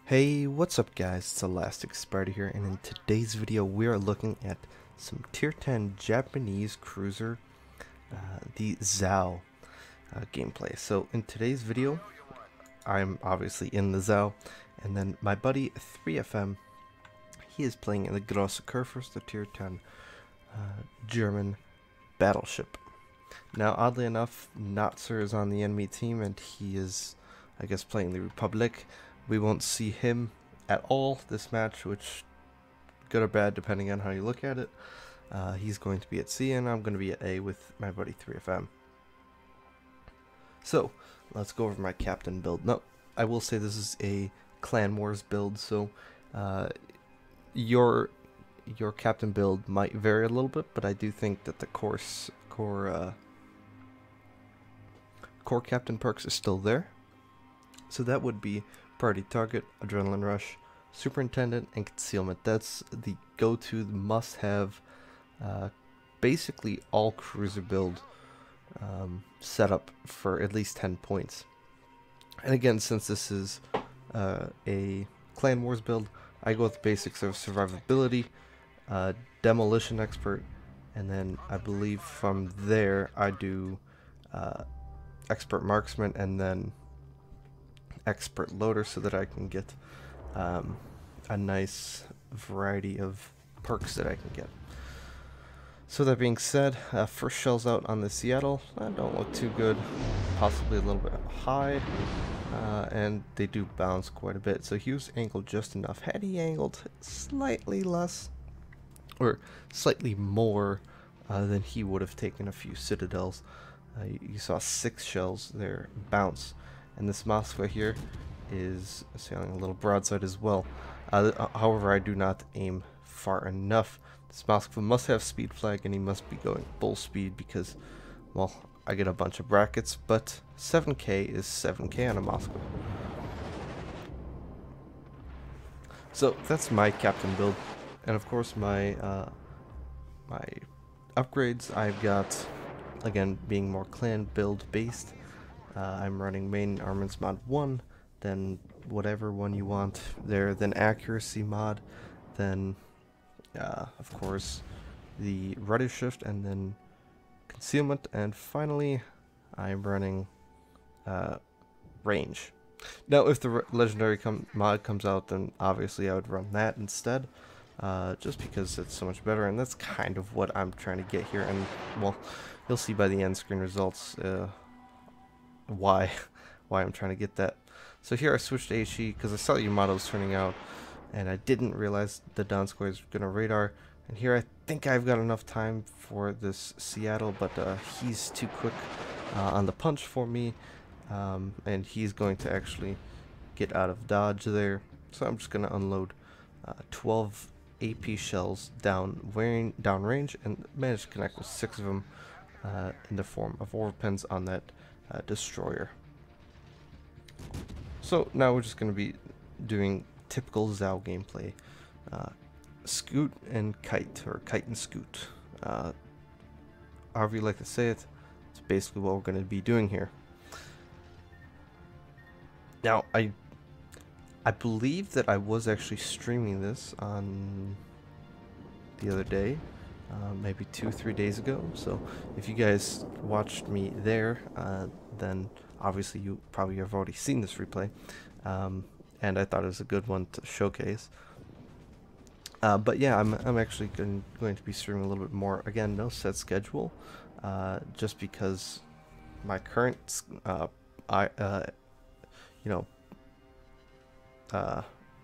Hey, what's up guys, it's ElasticSpyder here, and in today's video we are looking at some tier 10 Japanese Cruiser, the Zao gameplay. So in today's video, I'm obviously in the Zao, and then my buddy 3FM, he is playing in the Grosse Kurfürst, the tier 10 German battleship. Now oddly enough, Notzer is on the enemy team and he is, I guess, playing the Republic. We won't see him at all this match, which good or bad depending on how you look at it. He's going to be at C and I'm going to be at A with my buddy 3FM. So let's go over my captain build. Now I will say this is a Clan Wars build, so your captain build might vary a little bit, but I do think that the core captain perks are still there. So that would be Priority Target, Adrenaline Rush, Superintendent, and Concealment. That's the go-to, must-have, basically all cruiser build setup for at least 10 points. And again, since this is a Clan Wars build, I go with the basics of Survivability, Demolition Expert, and then I believe from there I do Expert Marksman and then Expert Loader, so that I can get a nice variety of perks that I can get. So that being said, first shells out on the Seattle don't look too good, possibly a little bit high, and they do bounce quite a bit. So he was angled just enough. Had he angled slightly less or slightly more, then he would have taken a few citadels. You saw 6 shells there bounce. And this Moskva here is sailing a little broadside as well. However, I do not aim far enough. This Moskva must have speed flag and he must be going full speed because, well, I get a bunch of brackets, but 7k is 7k on a Moskva. So that's my captain build. And of course my my upgrades I've got, again, being more clan build based. I'm running main armaments mod 1, then whatever one you want there, then accuracy mod, then of course the rudder shift, and then concealment, and finally I'm running range. Now if the legendary mod comes out, then obviously I would run that instead, just because it's so much better, and that's kind of what I'm trying to get here. And well, you'll see by the end screen results why I'm trying to get that. So here I switched to HE because I saw Yamato was turning out and I didn't realize the Donskoy was gonna radar, and here I think I've got enough time for this Seattle, but he's too quick on the punch for me, and he's going to actually get out of dodge there, so I'm just gonna unload 12 AP shells down range and manage to connect with 6 of them in the form of overpens on that destroyer. So now we're just going to be doing typical Zao gameplay, scoot and kite, or kite and scoot, however you like to say it. It's basically what we're going to be doing here. Now I believe that I was actually streaming this on the other day, maybe 2-3 days ago. So if you guys watched me there, then obviously you probably have already seen this replay, and I thought it was a good one to showcase. But yeah, I'm actually going to be streaming a little bit more. Again, no set schedule, just because my current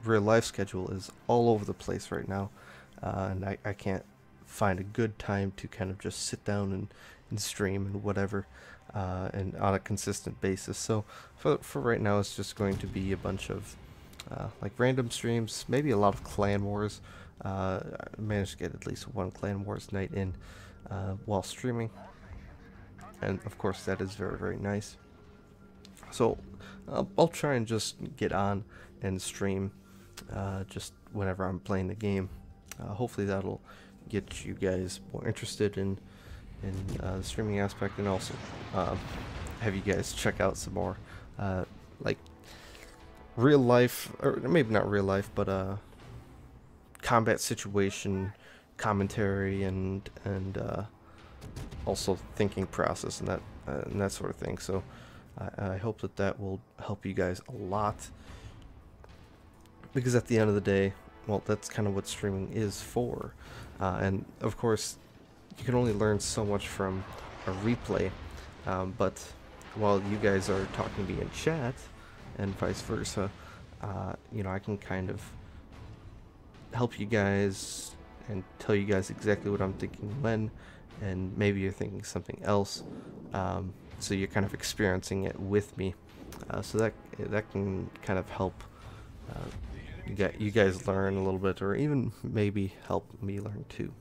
real life schedule is all over the place right now, and I can't find a good time to kind of just sit down and stream and whatever, and on a consistent basis. So for right now, it's just going to be a bunch of like random streams, maybe a lot of Clan Wars. I managed to get at least one Clan Wars night in while streaming, and of course that is very, very nice. So I'll try and just get on and stream just whenever I'm playing the game. Hopefully that'll get you guys more interested in the streaming aspect, and also have you guys check out some more like real life, or maybe not real life, but combat situation commentary and also thinking process and that sort of thing. So I hope that that will help you guys a lot, because at the end of the day, well, that's kind of what streaming is for. And of course, you can only learn so much from a replay, but while you guys are talking to me in chat and vice versa, you know, I can kind of help you guys and tell you guys exactly what I'm thinking when, and maybe you're thinking something else, so you're kind of experiencing it with me, so that can kind of help you guys learn a little bit, or even maybe help me learn too.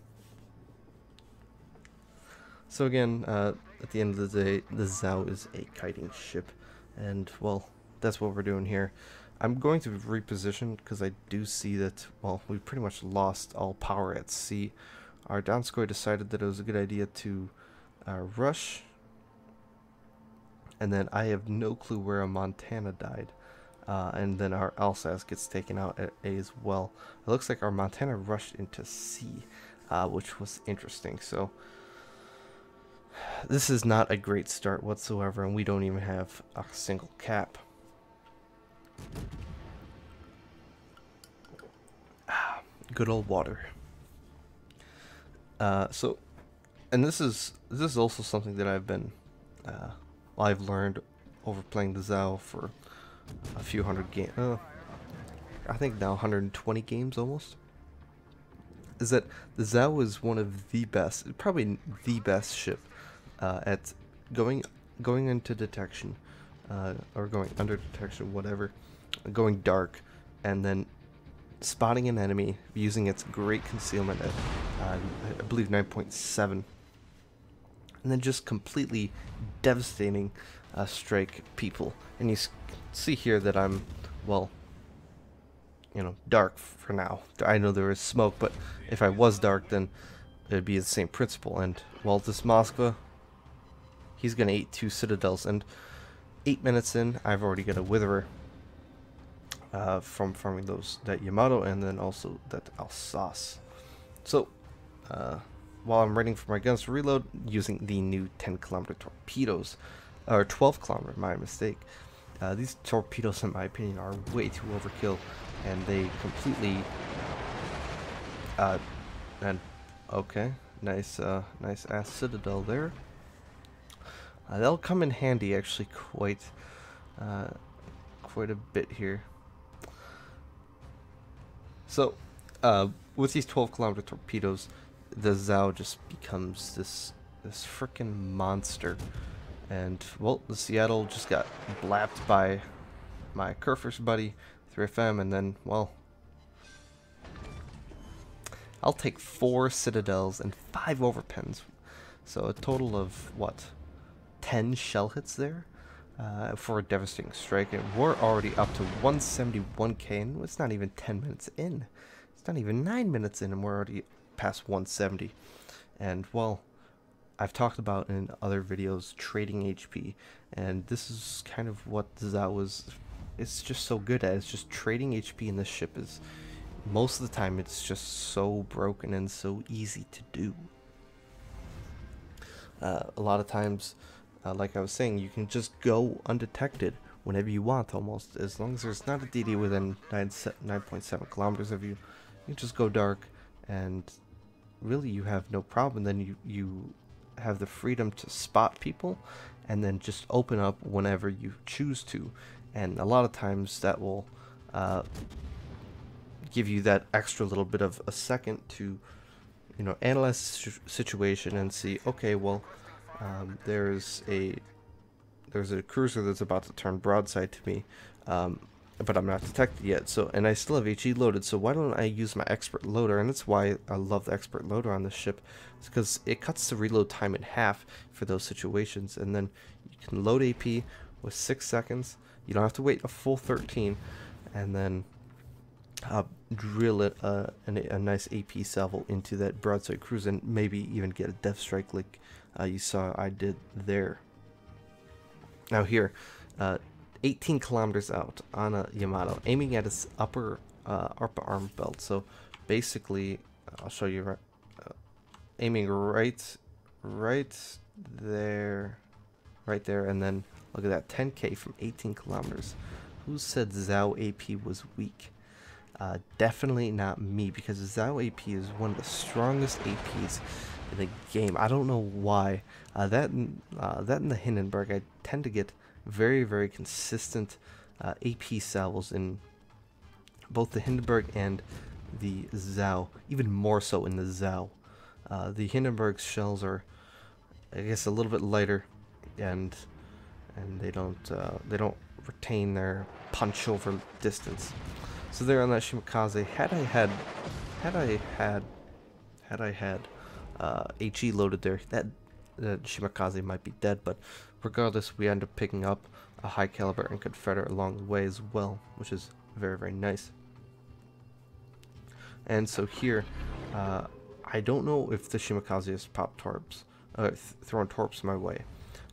So again, at the end of the day, the Zao is a kiting ship, and well, that's what we're doing here. I'm going to reposition because I do see that, well, we pretty much lost all power at sea. Our Donskoy decided that it was a good idea to rush, and then I have no clue where a Montana died, and then our Alsace gets taken out at A as well. It looks like our Montana rushed into C, which was interesting. So this is not a great start whatsoever, and we don't even have a single cap. Good old water. So, and this is also something that I've been, I've learned over playing the Zao for a few hundred games. I think now 120 games almost. Is that the Zao is one of the best, probably the best ship at going into detection, or going under detection, whatever, going dark, and then spotting an enemy using its great concealment at I believe 9.7, and then just completely devastating strike people. And you see here that I'm, well, you know, dark for now. I know there is smoke, but if I was dark, then it'd be the same principle. And well, this Moskva, he's gonna eat 2 citadels, and 8 minutes in, I've already got a witherer from farming that Yamato, and then also that Alsace. So while I'm waiting for my guns to reload, using the new 10-kilometer torpedoes, or 12-kilometer, my mistake. These torpedoes, in my opinion, are way too overkill, and they completely and okay, nice ass citadel there. That'll come in handy actually quite a bit here. So with these 12-kilometer torpedoes, the Zao just becomes this frickin' monster. And well, the Seattle just got blapped by my Kerfers buddy 3FM, and then, well, I'll take 4 citadels and 5 overpens, so a total of what, 10 shell hits there for a devastating strike. And we're already up to 171k, and it's not even 10 minutes in. It's not even 9 minutes in, and we're already past 170. And well, I've talked about in other videos trading HP, and this is kind of what Zao it's just so good at. It's just trading HP in this ship is, most of the time, it's just so broken and so easy to do. A lot of times, like I was saying, you can just go undetected whenever you want, almost, as long as there's not a DD within 9.7 kilometers of you. You just go dark, and really you have no problem. Then you have the freedom to spot people, and then just open up whenever you choose to. And a lot of times that will give you that extra little bit of a second to, you know, analyze the situation and see, okay, well, there's a cruiser that's about to turn broadside to me, but I'm not detected yet, so, and I still have HE loaded, so why don't I use my expert loader? And that's why I love the expert loader on this ship. It's because it cuts the reload time in half for those situations, and then you can load AP with 6 seconds. You don't have to wait a full 13, and then drill it a nice AP salvo into that broadside cruiser, and maybe even get a death strike like you saw I did there. Now here, 18 kilometers out on a Yamato, aiming at his upper arm belt. So basically, I'll show you right, aiming right there, and then look at that, 10k from 18 kilometers. Who said Zao AP was weak? Definitely not me, because Zao AP is one of the strongest APs in the game. I don't know why. That and the Hindenburg, I tend to get very, very consistent AP salvos in both the Hindenburg and the Zao, even more so in the Zao. The Hindenburg's shells are, I guess, a little bit lighter, and they don't retain their punch over distance. So there on that Shimakaze, had I had HE loaded there, that Shimakaze might be dead. But regardless, we end up picking up a high caliber and Confederate along the way as well, which is very, very nice. And so here, I don't know if the Shimakaze has popped torps, thrown torps my way,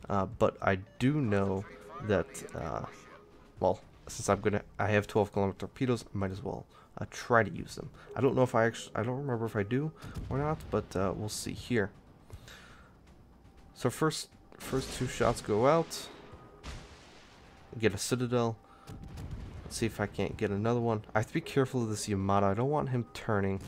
but I do know that, well, since I have 12-kilometer torpedoes, I might as well try to use them. I don't know if I don't remember if I do or not, but we'll see here. So first two shots go out. Get a Citadel. Let's see if I can't get another one. I have to be careful of this Yamato. I don't want him turning.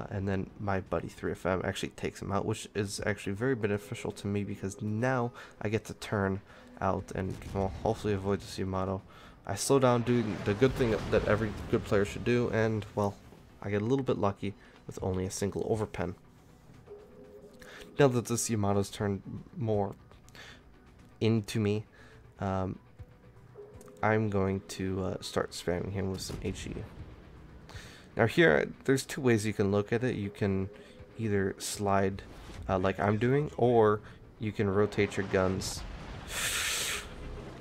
And then my buddy 3FM actually takes him out, which is actually very beneficial to me, because now I get to turn out and, well, hopefully avoid this Yamato. I slow down, doing the good thing that every good player should do, and, well, I get a little bit lucky with only a single overpen. Now that this Yamato's turned more into me, I'm going to start spamming him with some HE. Now here, there's two ways you can look at it. You can either slide like I'm doing, or you can rotate your guns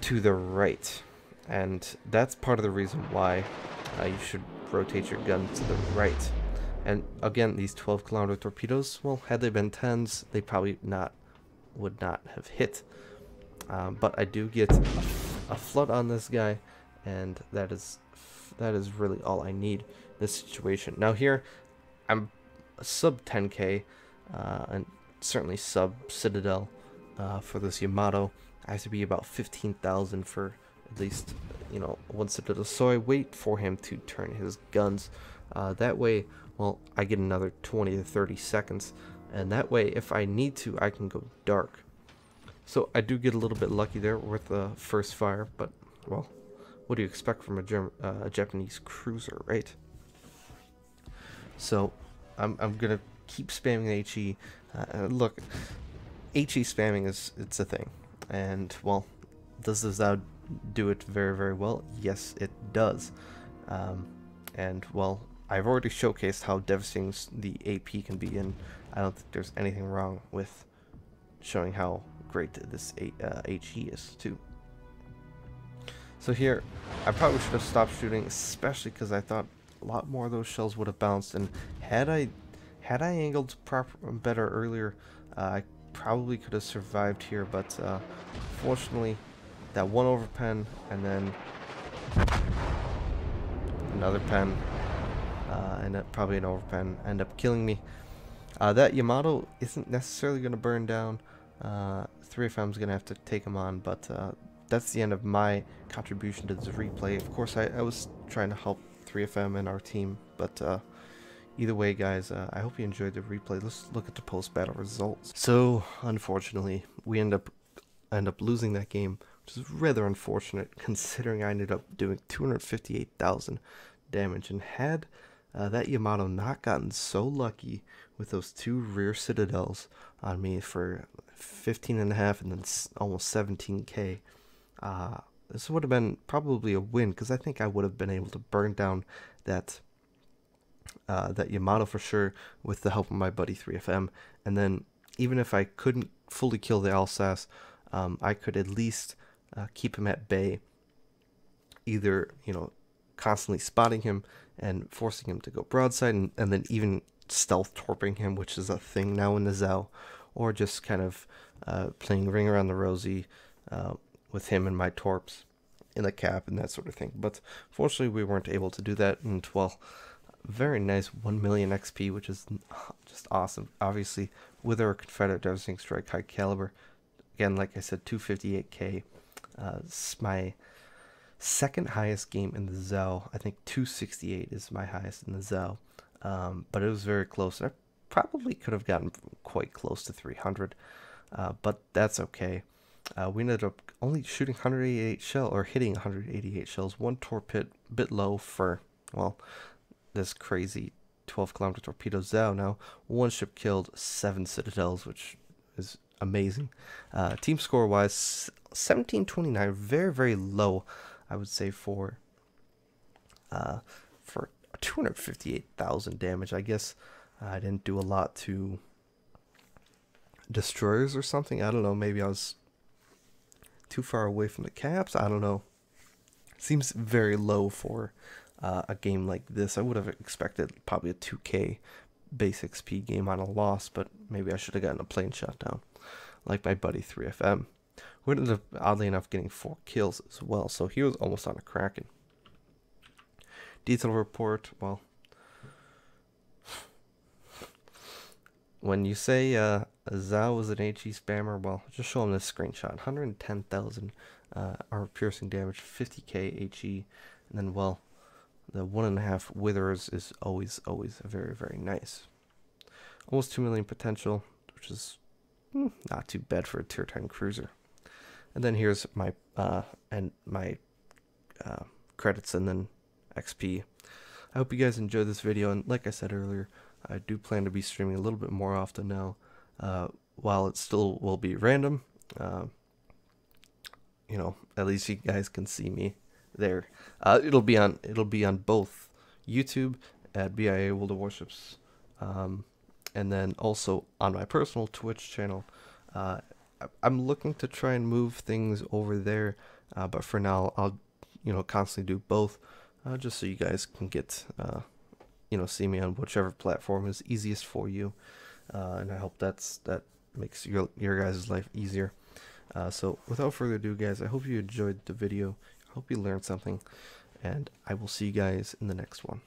to the right. And that's part of the reason why you should rotate your gun to the right. And again, these 12-kilometer torpedoes, well, had they been 10s, they probably would not have hit. But I do get a flood on this guy, and that is really all I need in this situation. Now here, I'm sub 10k, and certainly sub Citadel for this Yamato. I have to be about 15,000 for at least, you know, one Citadel. So I wait for him to turn his guns. That way, well, I get another 20 to 30 seconds, and that way, if I need to, I can go dark. So I do get a little bit lucky there with the first fire, but, well, what do you expect from a Japanese cruiser, right? So I'm gonna keep spamming HE. Look, HE spamming it's a thing, and, well, does the Zao do it very, very well? Yes, it does. And, well, I've already showcased how devastating the AP can be, and I don't think there's anything wrong with showing how great this HE is too. So here, I probably should have stopped shooting, especially because I thought a lot more of those shells would have bounced, and had I angled better earlier, I probably could have survived here. But fortunately, that one overpen and then another pen, and probably an overpen, end up killing me. That Yamato isn't necessarily going to burn down. 3FM's going to have to take him on, but that's the end of my contribution to this replay. Of course, I was trying to help 3FM and our team, but either way, guys, I hope you enjoyed the replay. Let's look at the post-battle results. So, unfortunately, we end up losing that game, which is rather unfortunate, considering I ended up doing 258,000 damage. And had that Yamato not gotten so lucky with those two rear Citadels on me for 15.5 and then almost 17k, this would have been probably a win, because I think I would have been able to burn down that Yamato for sure with the help of my buddy 3FM. And then even if I couldn't fully kill the Alsace, I could at least keep him at bay, either, you know, constantly spotting him and forcing him to go broadside, and then even stealth torping him, which is a thing now in the Zao, or just kind of playing ring around the rosy with him and my torps. in the cap and that sort of thing. But fortunately, we weren't able to do that. And well, very nice 1 million XP, which is just awesome. Obviously, with our Confederate Devastating Strike high caliber, again, like I said, 258k. It's my second highest game in the Zao. I think 268 is my highest in the Zao. But it was very close. I probably could have gotten quite close to 300, but that's okay. We ended up only shooting 188 shell, or hitting 188 shells. One torpedo, bit low for, well, this crazy 12-kilometer torpedo Zao. Now, one ship killed, 7 citadels, which is amazing. Team score wise, 1729, very, very low, I would say, for 258,000 damage. I guess I didn't do a lot to destroyers or something. I don't know. Maybe I was too far away from the caps. I don't know. Seems very low for a game like this. I would have expected probably a 2k base XP game on a loss, but maybe I should have gotten a plane shot down, like my buddy 3FM, who ended up, oddly enough, getting 4 kills as well, so he was almost on a Kraken. Detail report, well, when you say Zao was an HE spammer, well, just show him this screenshot. 110,000 armor piercing damage, 50k HE, and then, well, the 1.5 withers is always very, very nice. Almost 2 million potential, which is not too bad for a tier 10 cruiser. And then here's my credits and then XP. I hope you guys enjoyed this video, and like I said earlier, I do plan to be streaming a little bit more often now, while it still will be random. You know, at least you guys can see me there. It'll be on both YouTube at BIAworldofwarships, and then also on my personal Twitch channel. I'm looking to try and move things over there, but for now I'll constantly do both, just so you guys can get see me on whichever platform is easiest for you, and I hope that makes your guys' life easier. So without further ado, guys, I hope you enjoyed the video. I hope you learned something, and I will see you guys in the next one.